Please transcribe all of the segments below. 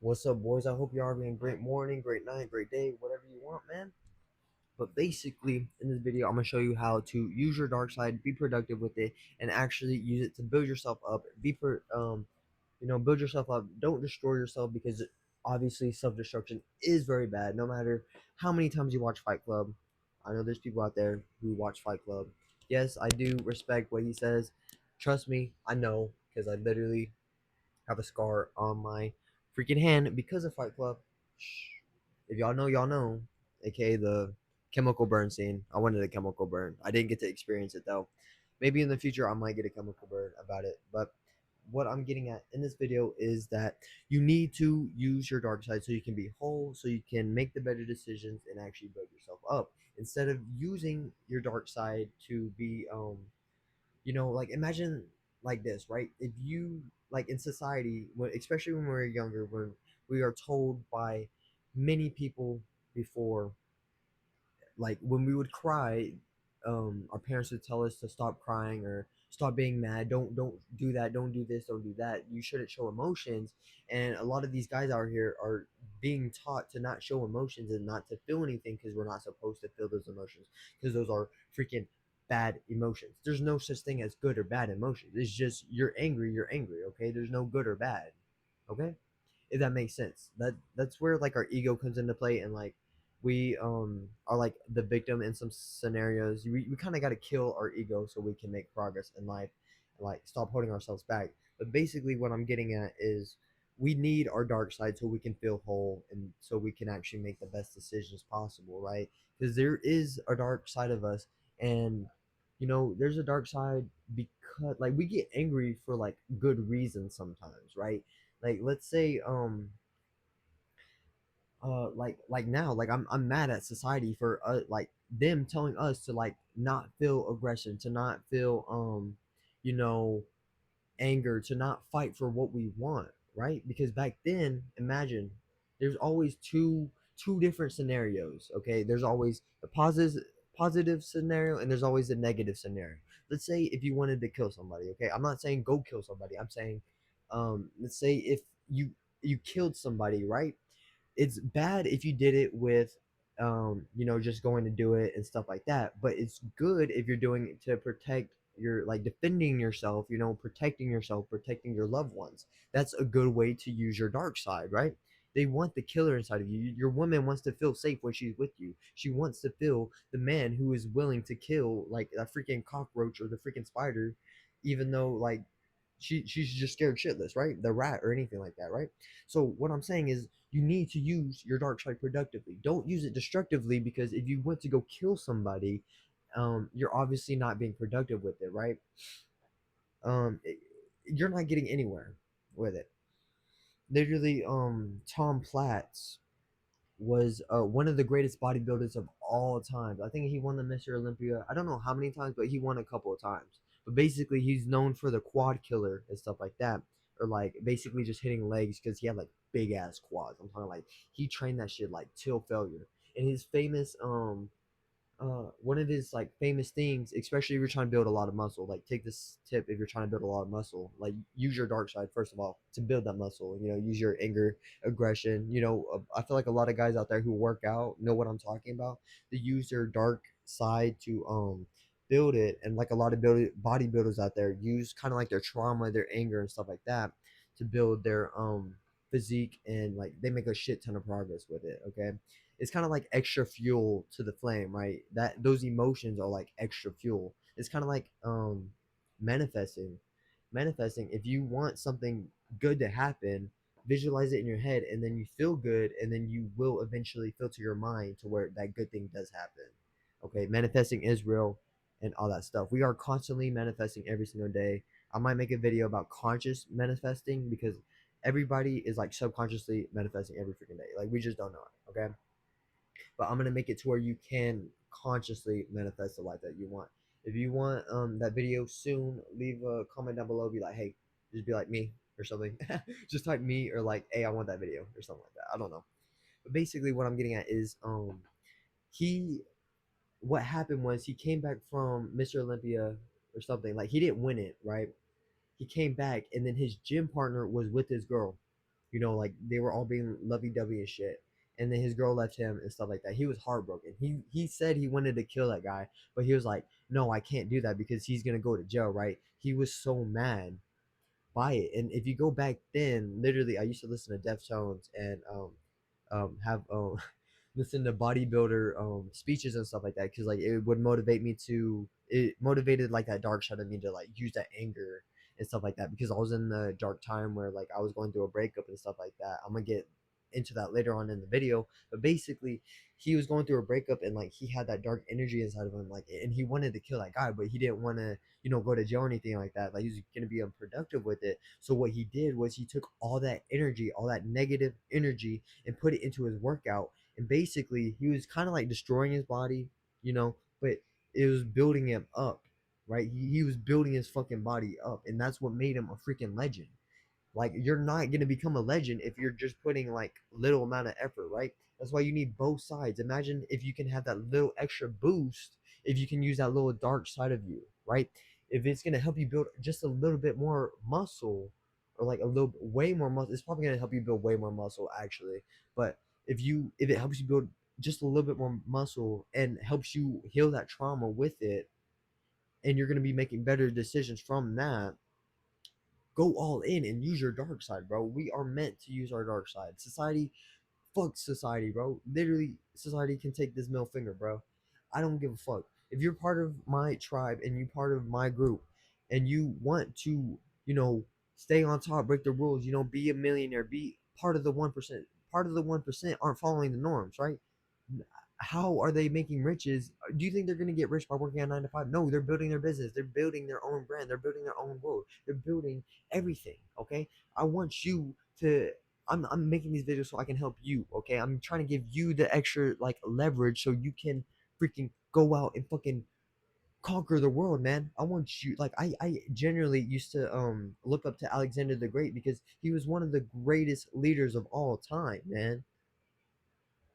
What's up, boys? I hope you are having a great morning, great night, great day, whatever you want, man. But basically, in this video, I'm gonna show you how to use your dark side, be productive with it, and actually use it to build yourself up. Build yourself up. Don't destroy yourself because obviously self-destruction is very bad. No matter how many times you watch Fight Club, I know there's people out there who watch Fight Club. Yes, I do respect what he says. Trust me, I know because I literally have a scar on my freaking hand because of Fight Club. Shh. If y'all know, y'all know. AKA the chemical burn scene. I wanted a chemical burn. I didn't get to experience it though. Maybe in the future I might get a chemical burn about it. But what I'm getting at in this video is that you need to use your dark side so you can be whole, so you can make the better decisions and actually build yourself up. Instead of using your dark side to be like imagine like this, right? If you like in society, especially when we're younger, when we are told by many people before, like when we would cry, our parents would tell us to stop crying or stop being mad. Don't do that. Don't do this. Don't do that. You shouldn't show emotions. And a lot of these guys out here are being taught to not show emotions and not to feel anything because we're not supposed to feel those emotions because those are freaking bad emotions. There's no such thing as good or bad emotions. It's just you're angry. You're angry. Okay. There's no good or bad. Okay, if that makes sense. That's where like our ego comes into play, and like we are like the victim in some scenarios. We kind of got to kill our ego so we can make progress in life and like stop holding ourselves back. But basically what I'm getting at is we need our dark side so we can feel whole and so we can actually make the best decisions possible, right? Because there is a dark side of us, and there's a dark side because like we get angry for like good reasons sometimes, right? Like let's say like now like I'm mad at society for like them telling us to like not feel aggression, to not feel you know anger, to not fight for what we want, right? Because back then, imagine there's always two different scenarios. Okay, there's always the positive scenario and there's always the negative scenario. Let's say if you wanted to kill somebody, okay, I'm not saying go kill somebody, I'm saying let's say if you killed somebody, right? It's bad if you did it with just going to do it and stuff like that, but it's good if you're doing it to protect your like defending yourself, protecting yourself, protecting your loved ones. That's a good way to use your dark side, right? They want the killer inside of you. Your woman wants to feel safe when she's with you. She wants to feel the man who is willing to kill like a freaking cockroach or the freaking spider, even though like she's just scared shitless, right? The rat or anything like that, right? So what I'm saying is you need to use your dark side productively. Don't use it destructively, because if you went to go kill somebody, you're obviously not being productive with it, right? You're not getting anywhere with it. Literally, Tom Platz was one of the greatest bodybuilders of all time. I think he won the Mr. Olympia. I don't know how many times, but he won a couple of times. But basically, he's known for the quad killer and stuff like that, or like basically just hitting legs because he had like big ass quads. I'm talking like he trained that shit like till failure. And his famous one of his like famous things, especially if you're trying to build a lot of muscle, like take this tip. If you're trying to build a lot of muscle, like use your dark side first of all to build that muscle. Use your anger, aggression. I feel like a lot of guys out there who work out know what I'm talking about. They use their dark side to build it, and like a lot of bodybuilders out there use kind of like their trauma, their anger and stuff like that to build their physique, and like they make a shit ton of progress with it. Okay, it's kind of like extra fuel to the flame, right? That those emotions are like extra fuel. It's kind of like manifesting. Manifesting, if you want something good to happen, visualize it in your head and then you feel good, and then you will eventually filter your mind to where that good thing does happen. Okay, manifesting is real and all that stuff. We are constantly manifesting every single day. I might make a video about conscious manifesting because everybody is like subconsciously manifesting every freaking day. Like we just don't know it. Okay, but I'm gonna make it to where you can consciously manifest the life that you want. If you want that video soon, leave a comment down below. Be like, hey, just be like me or something. Just type me or like, hey, I want that video or something like that. I don't know. But basically, what I'm getting at is he what happened was he came back from Mr. Olympia or something. Like he didn't win it, right? He came back and then his gym partner was with his girl. like they were all being lovey-dovey and shit. And then his girl left him and stuff like that. He was heartbroken. He said he wanted to kill that guy, but he was like, no, I can't do that because he's gonna go to jail, right? He was so mad by it. And if you go back then, literally, I used to listen to Deftones and have listen to bodybuilder speeches and stuff like that because like it would motivate me to it motivated like that dark side of me to like use that anger and stuff like that because I was in the dark time where like I was going through a breakup and stuff like that. I'm gonna get into that later on in the video, but basically he was going through a breakup and like he had that dark energy inside of him, like, and he wanted to kill that guy, but he didn't want to go to jail or anything like that. Like he was gonna be unproductive with it. So what he did was he took all that energy, all that negative energy, and put it into his workout. And basically he was kind of like destroying his body, but it was building him up, right? He was building his fucking body up, and that's what made him a freaking legend. Like you're not gonna become a legend if you're just putting like little amount of effort, right? That's why you need both sides. Imagine if you can have that little extra boost, if you can use that little dark side of you, right? If it's gonna help you build just a little bit more muscle, or like a little way more muscle, it's probably gonna help you build way more muscle actually. But if it helps you build just a little bit more muscle and helps you heal that trauma with it, and you're gonna be making better decisions from that, go all in and use your dark side, bro. We are meant to use our dark side. Society, fuck society, bro. Literally, society can take this middle finger, bro. I don't give a fuck. If you're part of my tribe and you part of my group and you want to, you know, stay on top, break the rules, be a millionaire, be part of the 1%. Part of the 1% aren't following the norms, right? How are they making riches? Do you think they're going to get rich by working on 9 to 5? No, they're building their business. They're building their own brand. They're building their own world. They're building everything. Okay. I want you to, I'm making these videos so I can help you. Okay. I'm trying to give you the extra like leverage so you can freaking go out and fucking conquer the world, man. I want you, like, I generally used to look up to Alexander the Great because he was one of the greatest leaders of all time, man.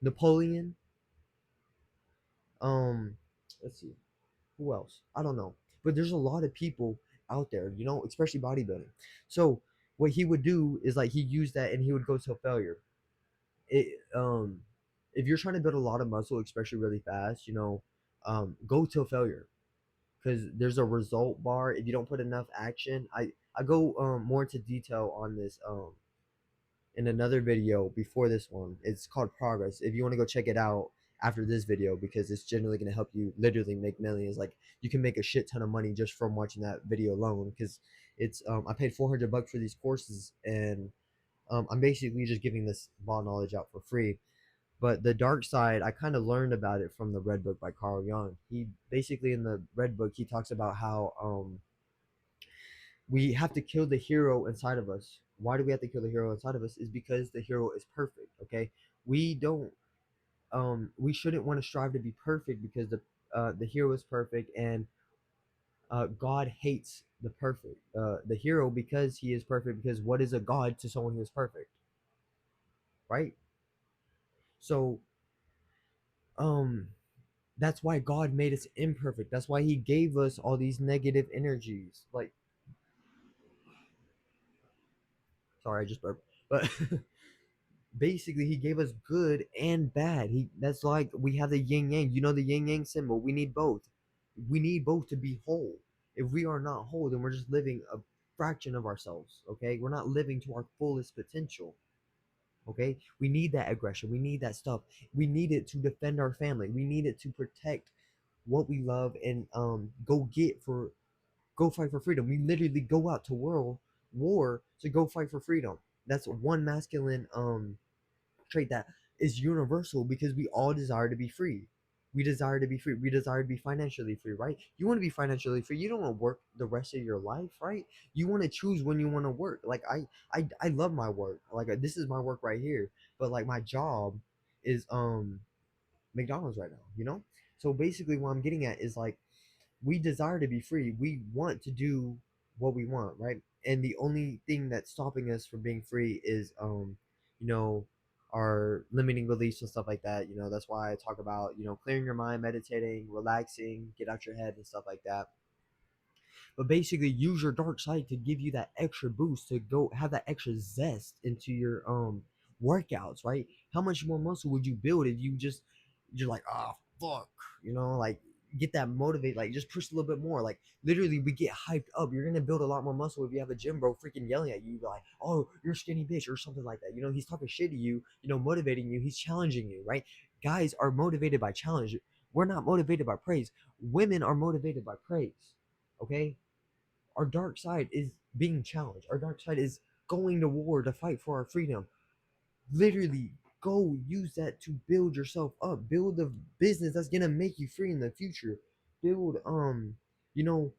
Napoleon, um let's see, who else, I don't know, but there's a lot of people out there, especially bodybuilding. So what he would do is like he used that and he would go to failure. It um if you're trying to build a lot of muscle, especially really fast, go till failure, because there's a result bar if you don't put enough action. I go more into detail on this in another video before this one. It's called Progress. If you want to go check it out after this video, because it's generally going to help you literally make millions. Like you can make a shit ton of money just from watching that video alone. Because it's I paid $400 for these courses, and I'm basically just giving this raw knowledge out for free. But the dark side, I kind of learned about it from the Red Book by Carl Jung. He basically, in the Red Book, he talks about how we have to kill the hero inside of us. Why do we have to kill the hero inside of us? Is because the hero is perfect. Okay, we don't we shouldn't want to strive to be perfect because the hero is perfect, and God hates the hero because he is perfect. Because what is a god to someone who is perfect, right? So um that's why God made us imperfect. That's why he gave us all these negative energies. Like, sorry, I just burped. But basically he gave us good and bad. He That's like we have the yin yang. The yin yang symbol. We need both. We need both to be whole. If we are not whole, then we're just living a fraction of ourselves. Okay, we're not living to our fullest potential. Okay, we need that aggression. We need that stuff. We need it to defend our family. We need it to protect what we love and go fight for freedom. We literally go out to world war to go fight for freedom. That's one masculine trait that is universal because we all desire to be free. We desire to be free. We desire to be financially free, right? You want to be financially free. You don't want to work the rest of your life, right? You want to choose when you want to work. Like I love my work. Like this is my work right here. But like my job is McDonald's right now. So basically, what I'm getting at is like we desire to be free. We want to do what we want, right? And the only thing that's stopping us from being free is you know, our limiting beliefs and stuff like that. That's why I talk about, clearing your mind, meditating, relaxing, get out your head and stuff like that. But basically, use your dark side to give you that extra boost to go have that extra zest into your workouts, right? How much more muscle would you build if you're like, oh fuck, like get that motivate, like just push a little bit more. Like literally, we get hyped up. You're gonna build a lot more muscle if you have a gym bro freaking yelling at you, like, oh, you're a skinny bitch or something like that. He's talking shit to you, motivating you. He's challenging you, right? Guys are motivated by challenge. We're not motivated by praise. Women are motivated by praise. Okay, our dark side is being challenged. Our dark side is going to war to fight for our freedom. Literally, go use that to build yourself up. Build a business that's gonna make you free in the future. Build you know,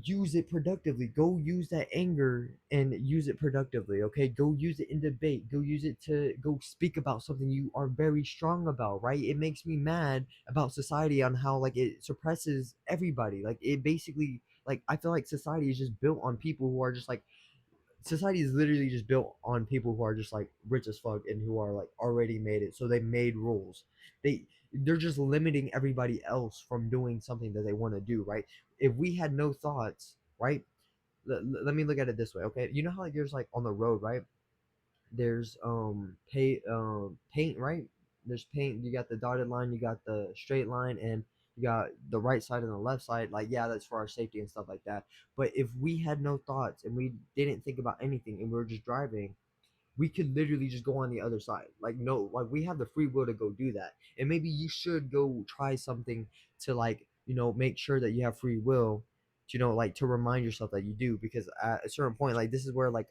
use it productively. Go use that anger and use it productively. Okay, go use it in debate. Go use it to go speak about something you are very strong about, right? It makes me mad about society on how like it suppresses everybody. Like it basically, like I feel like society is just built on people who are just like, society is literally just built on people who are just like rich as fuck and who are like already made it. So they made rules. They're just limiting everybody else from doing something that they want to do, right? If we had no thoughts, right? Let me look at it this way, okay? You know how like there's like on the road, right? There's paint, right? There's paint. You got the dotted line, you got the straight line, and you got the right side and the left side. Like yeah, that's for our safety and stuff like that. But if we had no thoughts and we didn't think about anything and we were just driving, we could literally just go on the other side. Like no, like we have the free will to go do that. And maybe you should go try something to like, make sure that you have free will, to, like to remind yourself that you do, because at a certain point, like this is where like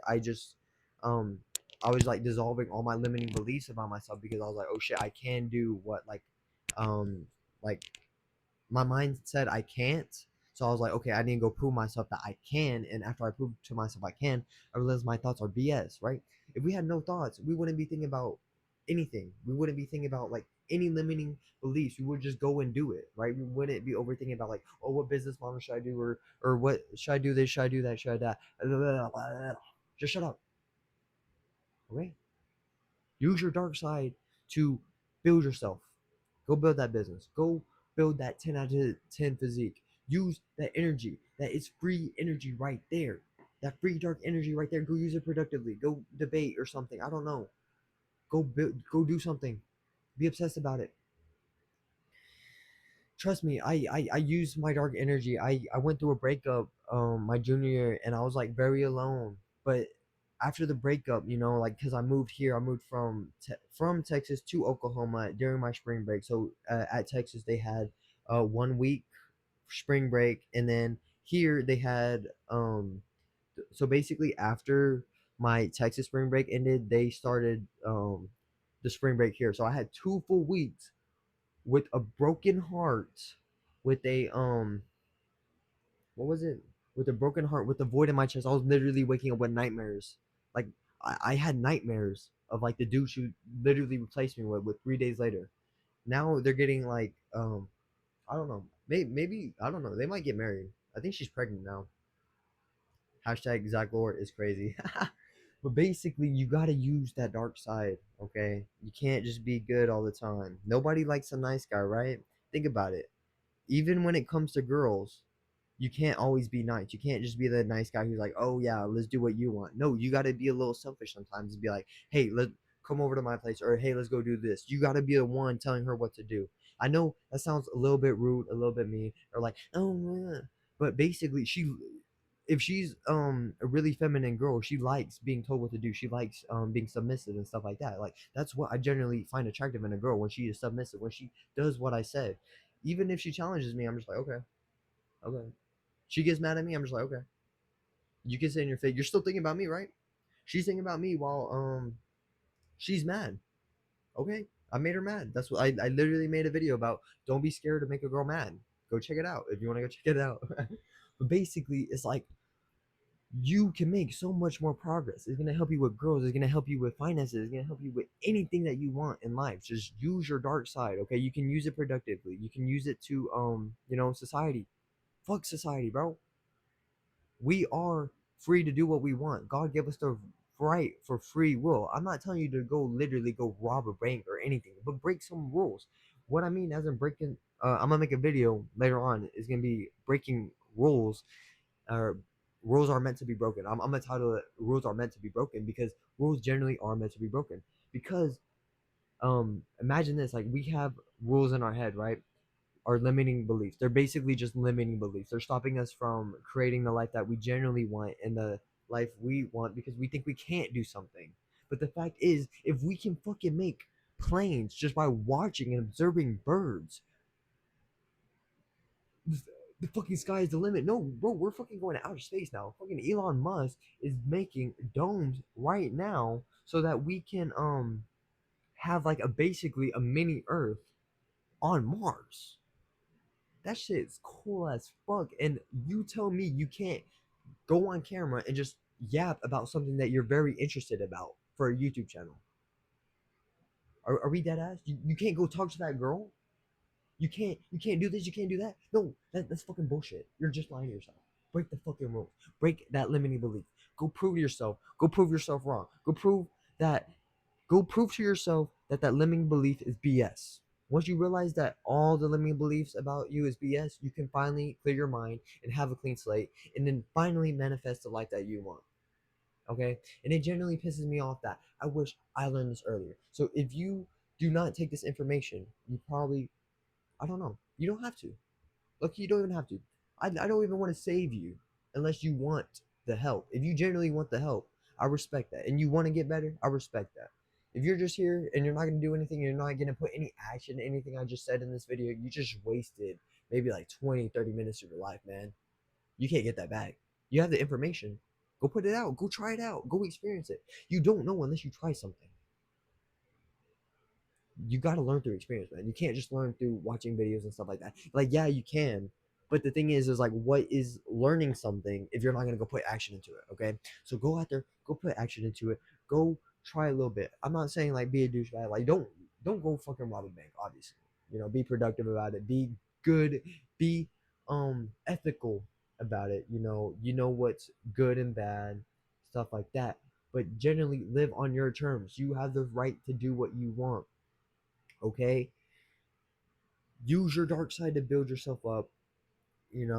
um I was like dissolving all my limiting beliefs about myself, because I was like, oh shit, I can do what um like my mind said I can't. So I was like, okay, I need to go prove myself that I can. And after I prove to myself I can, I realized my thoughts are BS, right? If we had no thoughts, we wouldn't be thinking about anything. We wouldn't be thinking about like any limiting beliefs. We would just go and do it, right? We wouldn't be overthinking about like, oh, what business model should I do, or what should I do this, should I do that, should I that? Just shut up, okay? Use your dark side to build yourself. Go build that business. Go build that 10 out of 10 physique. Use that energy. That is free energy right there. That free dark energy right there. Go use it productively. Go debate or something. I don't know. Go build. Go do something. Be obsessed about it. Trust me, I used my dark energy. I went through a breakup my junior year, and I was like very alone. But after the breakup, like because I moved here, I moved from Texas to Oklahoma during my spring break. So at Texas they had 1 week spring break, and then here they had so basically after my Texas spring break ended, they started the spring break here. So I had 2 full weeks with a broken heart, with a what was it? With a broken heart, with a void in my chest. I was literally waking up with nightmares. Like I had nightmares of like the dude who literally replaced me with 3 days later. Now they're getting like I don't know. Maybe I don't know. They might get married. I think she's pregnant now. Hashtag Zach Lord is crazy. But basically, you gotta use that dark side, okay? You can't just be good all the time. Nobody likes a nice guy, right? Think about it. Even when it comes to girls, you can't always be nice. You can't just be the nice guy who's like, oh yeah, let's do what you want. No, you got to be a little selfish sometimes and be like, hey, let come over to my place, or hey, let's go do this. You got to be the one telling her what to do. I know that sounds a little bit rude, a little bit mean, or like, oh, but basically, if she's a really feminine girl, she likes being told what to do. She likes being submissive and stuff like that. Like that's what I generally find attractive in a girl, when she is submissive, when she does what I said. Even if she challenges me, I'm just like, okay, okay. She gets mad at me, I'm just like, okay. You can say in your face, you're still thinking about me, right? She's thinking about me while she's mad. Okay. I made her mad. That's what I literally made a video about. Don't be scared to make a girl mad. Go check it out if you want to go check it out. But basically, it's like you can make so much more progress. It's gonna help you with girls. It's gonna help you with finances. It's gonna help you with anything that you want in life. Just use your dark side. Okay, you can use it productively. You can use it to society. Fuck society, bro. We are free to do what we want. God gave us the right for free will. I'm not telling you to go literally go rob a bank or anything, but break some rules. What I mean as in breaking, I'm gonna make a video later on. Is gonna be breaking rules or rules are meant to be broken. I'm gonna title it "Rules Are Meant to Be Broken" because rules generally are meant to be broken. Because imagine this: like we have rules in our head, right? Are limiting beliefs. They're basically just limiting beliefs. They're stopping us from creating the life that we generally want and the life we want because we think we can't do something. But the fact is, if we can fucking make planes just by watching and observing birds, the fucking sky is the limit. No, bro, we're fucking going to outer space now. Fucking Elon Musk is making domes right now so that we can have like a basically a mini Earth on Mars. That shit's cool as fuck. And you tell me you can't go on camera and just yap about something that you're very interested about for a YouTube channel. Are we dead ass? You can't go talk to that girl. You can't do this. You can't do that. No, that's fucking bullshit. You're just lying to yourself. Break the fucking rules. Break that limiting belief. Go prove yourself. Go prove yourself wrong. That. Go prove to yourself that that limiting belief is BS. Once you realize that all the limiting beliefs about you is BS, you can finally clear your mind and have a clean slate, and then finally manifest the life that you want. Okay, and it generally pisses me off that I wish I learned this earlier. So if you do not take this information, you probably, I don't know, you don't have to. Look, you don't even have to. I don't even want to save you unless you want the help. If you genuinely want the help, I respect that. And you want to get better, I respect that. If you're just here and you're not going to do anything, you're not going to put any action in anything I just said in this video, you just wasted maybe like 20, 30 minutes of your life, man. You can't get that back. You have the information. Go put it out. Go try it out. Go experience it. You don't know unless you try something. You got to learn through experience, man. You can't just learn through watching videos and stuff like that. Like, yeah, you can, but the thing is like, what is learning something if you're not gonna go put action into it? Okay, so go out there, go put action into it, go try a little bit. I'm not saying like be a douchebag, like don't go fucking rob a bank. Obviously, be productive about it. Be good. Be ethical about it. You know what's good and bad, stuff like that. But generally, live on your terms. You have the right to do what you want. Okay, use your dark side to build yourself up, in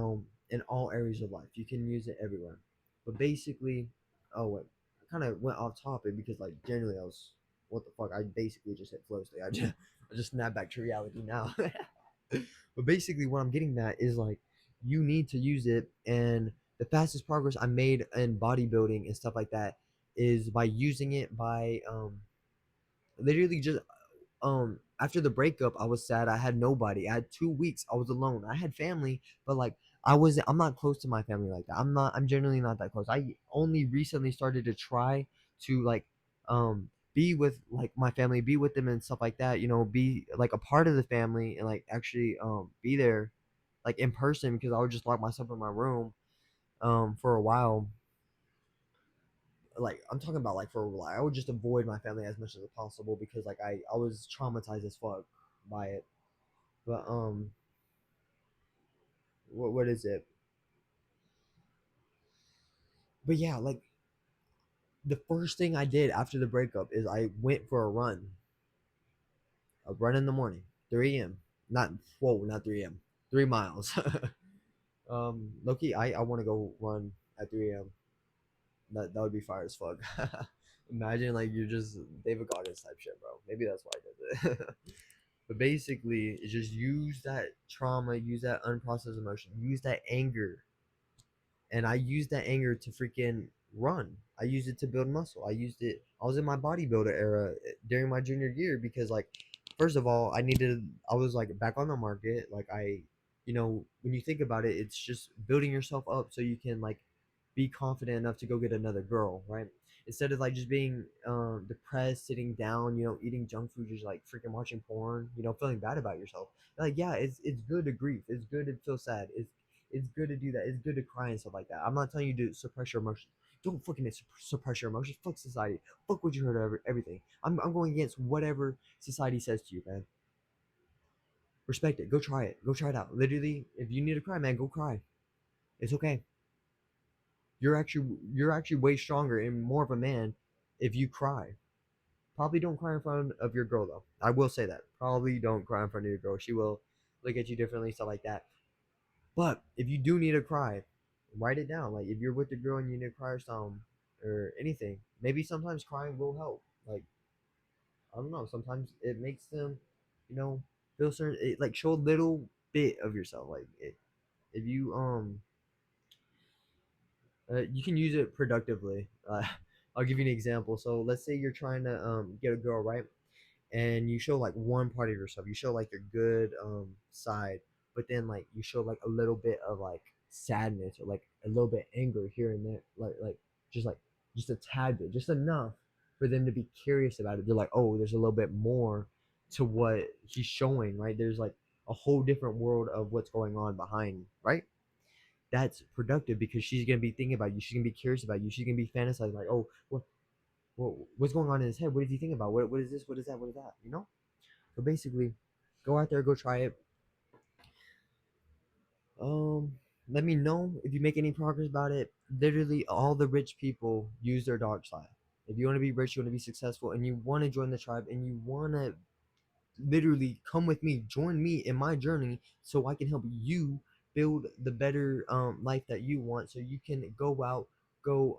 all areas of life. You can use it everywhere. But basically, oh wait, I kind of went off topic because like generally I was, what the fuck? I basically just hit flow state. I just snapped back to reality now. But basically, what I'm getting at is like you need to use it, and the fastest progress I made in bodybuilding and stuff like that is by using it by literally just after the breakup. I was sad. I had nobody. I had 2 weeks. I was alone. I had family, but like I'm not close to my family like that. I'm generally not that close. I only recently started to try to like be with like my family, be with them and stuff like that, be like a part of the family and like actually be there like in person, because I would just lock myself in my room for a while. Like I'm talking about like for a while. I would just avoid my family as much as possible because like I was traumatized as fuck by it. But what is it? But yeah, like the first thing I did after the breakup is I went for a run in the morning, 3 a.m. Not whoa, not 3 a.m. 3 miles. Loki, I want to go run at 3 a.m. That would be fire as fuck. Imagine like you're just David Goggins type shit, bro. Maybe that's why I did it. But basically, it's just use that trauma, use that unprocessed emotion, use that anger, and I used that anger to freaking run. I used it to build muscle. I used it. I was in my bodybuilder era during my junior year because, like, first of all, I was like back on the market. Like, when you think about it, it's just building yourself up so you can like be confident enough to go get another girl, right? Instead of like just being depressed, sitting down, eating junk food, just like freaking watching porn, feeling bad about yourself. Like, yeah, it's good to grieve. It's good to feel sad. It's good to do that. It's good to cry and stuff like that. I'm not telling you to suppress your emotions. Don't fucking suppress your emotions. Fuck society. Fuck what you heard of everything. I'm going against whatever society says to you, man. Respect it. Go try it. Go try it out. Literally, if you need to cry, man, go cry. It's okay. You're actually way stronger and more of a man if you cry. Probably don't cry in front of your girl though. I will say that. Probably don't cry in front of your girl. She will look at you differently, stuff like that. But if you do need to cry, write it down. Like if you're with the girl and you need to cry or something or anything, maybe sometimes crying will help. Like I don't know. Sometimes it makes them, you know, feel certain. It, like show a little bit of yourself. Like if you you can use it productively. I'll give you an example. So let's say you're trying to get a girl, right? And you show like one part of yourself. You show like your good side, but then like you show like a little bit of like sadness or like a little bit anger here and there, like just a tad bit, just enough for them to be curious about it. They're like, oh, there's a little bit more to what he's showing, right? There's like a whole different world of what's going on behind, right? That's productive because she's gonna be thinking about you. She's gonna be curious about you. She's gonna be fantasizing like, oh, what's going on in his head? What is he thinking about? What is this? What is that? What is that? You know? So basically, go out there, go try it. Um, Let me know if you make any progress about it. Literally, all the rich people use their dark side. If you want to be rich, you want to be successful, and you want to join the tribe, and you want to literally come with me, join me in my journey, so I can help you build the better life that you want, so you can go out, go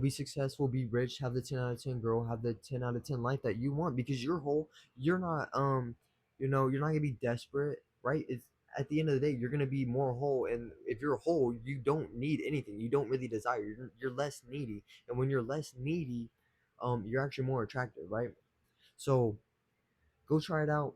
be successful, be rich, have the 10 out of 10 girl, have the 10 out of 10 life that you want because you're whole. You're not, you're not gonna be desperate, right? It's at the end of the day, you're gonna be more whole. And if you're whole, you don't need anything. You don't really desire. You're less needy. And when you're less needy, you're actually more attractive, right? So go try it out.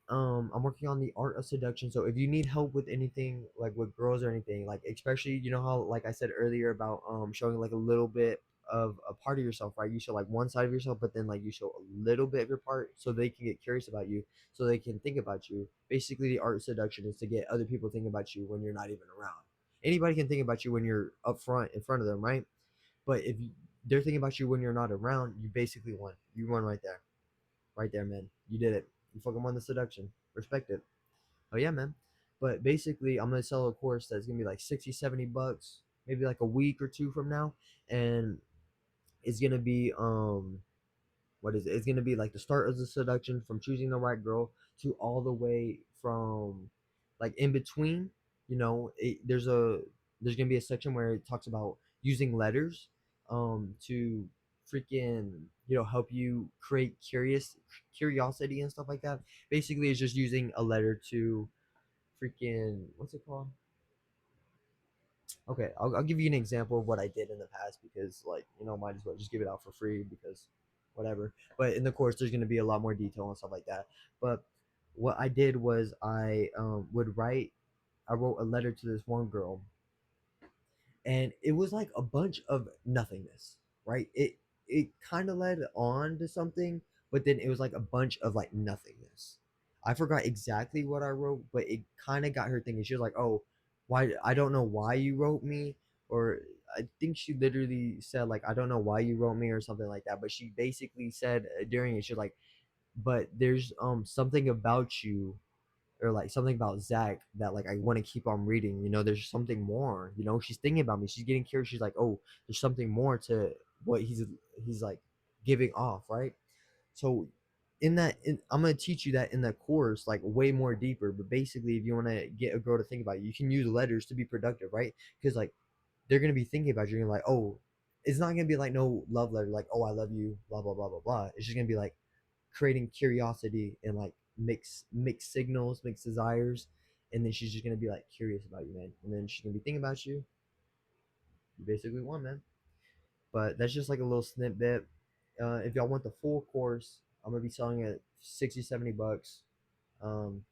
I'm working on the art of seduction. So if you need help with anything, like with girls or anything, like especially how like I said earlier about showing like a little bit of a part of yourself, right? You show like one side of yourself, but then like you show a little bit of your part so they can get curious about you, so they can think about you. Basically, the art of seduction is to get other people thinking about you when you're not even around. Anybody can think about you when you're up front in front of them, right? But if they're thinking about you when you're not around, you basically won. You won right there. Right there, man. You did it. You fucking won the seduction. Respect it. Oh yeah, man. But basically, I'm gonna sell a course that's gonna be like 60, $70, maybe like a week or two from now, and it's gonna be what is it? It's gonna be like the start of the seduction from choosing the right girl to all the way from like in between. There's gonna be a section where it talks about using letters to freaking help you create curiosity and stuff like that. Basically, it's just using a letter to freaking what's it called? Okay, I'll give you an example of what I did in the past because might as well just give it out for free because whatever. But in the course, there's gonna be a lot more detail and stuff like that. But what I did was I wrote a letter to this one girl, and it was like a bunch of nothingness, right? It kind of led on to something, but then it was like a bunch of like nothingness. I forgot exactly what I wrote, but it kind of got her thinking. She was like, "Oh, why? I don't know why you wrote me," or I think she literally said like, "I don't know why you wrote me" or something like that. But she basically said during it, she's like, "But there's something about you or like something about Zach that like I want to keep on reading. There's something more. She's thinking about me. She's getting curious. She's like, oh, there's something more to what he's like giving off, right? So I'm gonna teach you that in the course, like way more deeper. But basically, if you want to get a girl to think about you can use letters to be productive, right? Because like they're gonna be thinking about you. You're like, oh, it's not gonna be like no love letter, like oh I love you, blah blah blah blah blah. It's just gonna be like creating curiosity and like mixed signals, mixed desires, and then she's just gonna be like curious about you, man. And then she's gonna be thinking about you. You basically won, man. But that's just like a little snippet. If y'all want the full course, I'm gonna be selling it 60, $70. Um,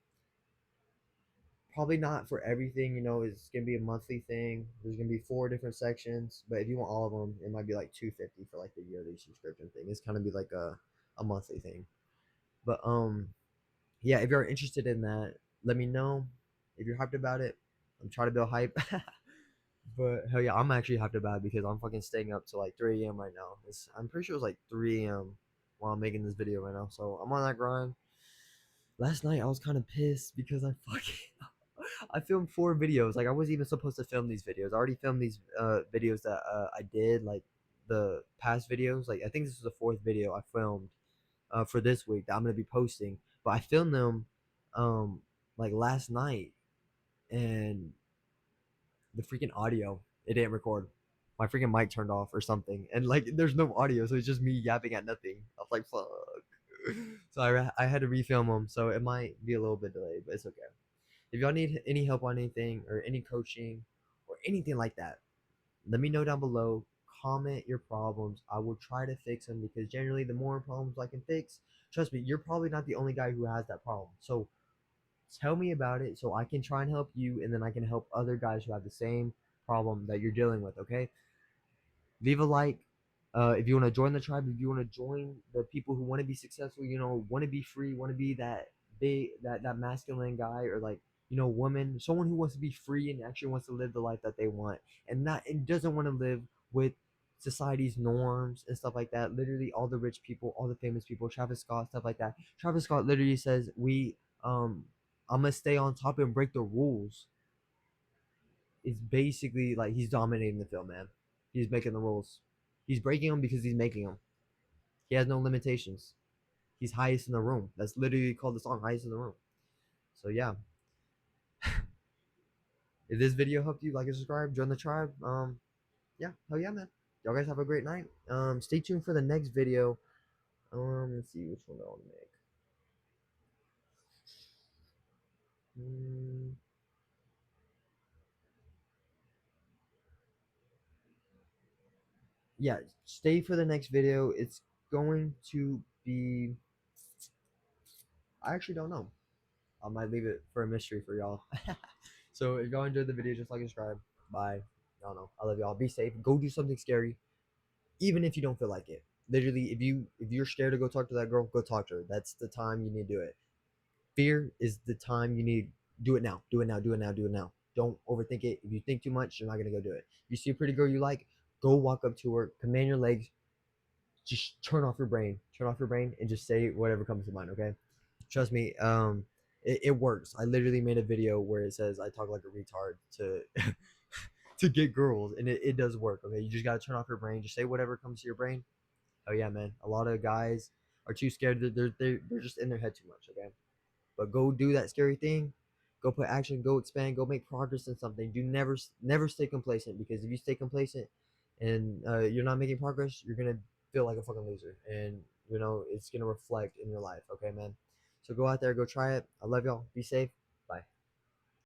Probably not for everything, it's gonna be a monthly thing. There's gonna be 4 different sections, but if you want all of them, it might be like 250 for like the yearly subscription thing. It's kind of be like a monthly thing. But yeah, if you're interested in that, let me know. If you're hyped about it, I'm trying to build hype. But hell yeah, I'm actually hyped about it because I'm fucking staying up till like 3 a.m. right now. I'm pretty sure it was like 3 a.m. while I'm making this video right now. So I'm on that grind. Last night I was kind of pissed because I fucking I filmed 4 videos. Like I wasn't even supposed to film these videos. I already filmed these videos that I did like the past videos. Like I think this is the 4th video I filmed for this week that I'm gonna be posting. But I filmed them like last night, and the freaking audio, it didn't record. My freaking mic turned off or something, and like there's no audio, so it's just me yapping at nothing. I was like, fuck. So I had to refilm them, so it might be a little bit delayed, but it's okay. If y'all need any help on anything or any coaching or anything like that, let me know down below. Comment your problems. I will try to fix them because generally, the more problems I can fix, trust me, you're probably not the only guy who has that problem. So tell me about it so I can try and help you, and then I can help other guys who have the same problem that you're dealing with. Okay, leave a like. If you want to join the tribe, if you want to join the people who want to be successful, want to be free, want to be that big, that masculine guy, or like, woman, someone who wants to be free and actually wants to live the life that they want, and not and doesn't want to live with society's norms and stuff like that. Literally, all the rich people, all the famous people, Travis Scott, stuff like that. Travis Scott literally says, I'm gonna stay on top and break the rules. It's basically like he's dominating the film, man. He's making the rules. He's breaking them because he's making them. He has no limitations. He's highest in the room. That's literally called the song "Highest in the Room." So yeah, if this video helped you, like and subscribe, join the tribe. Yeah, hell yeah, man. Y'all guys have a great night. Stay tuned for the next video. Let's see which one I want to make. Yeah, stay for the next video. It's going to be. I actually don't know. I might leave it for a mystery for y'all. So if y'all enjoyed the video, just like and subscribe. Bye. I don't know. I love y'all. Be safe. Go do something scary, even if you don't feel like it. Literally, if you're scared to go talk to that girl, go talk to her. That's the time you need to do it. Fear is the time you need. Do it now. Do it now. Do it now. Do it now. Don't overthink it. If you think too much, you're not gonna go do it. You see a pretty girl you like, go walk up to her, command your legs, just turn off your brain. Turn off your brain and just say whatever comes to mind, okay? Trust me, it works. I literally made a video where it says I talk like a retard to to get girls, and it does work. Okay, you just gotta turn off your brain. Just say whatever comes to your brain. Oh yeah, man. A lot of guys are too scared. They're just in their head too much. Okay, but go do that scary thing. Go put action. Go expand. Go make progress in something. Do never stay complacent, because if you stay complacent and you're not making progress, you're gonna feel like a fucking loser, and it's gonna reflect in your life. Okay, man. So go out there, go try it. I love y'all. Be safe. Bye.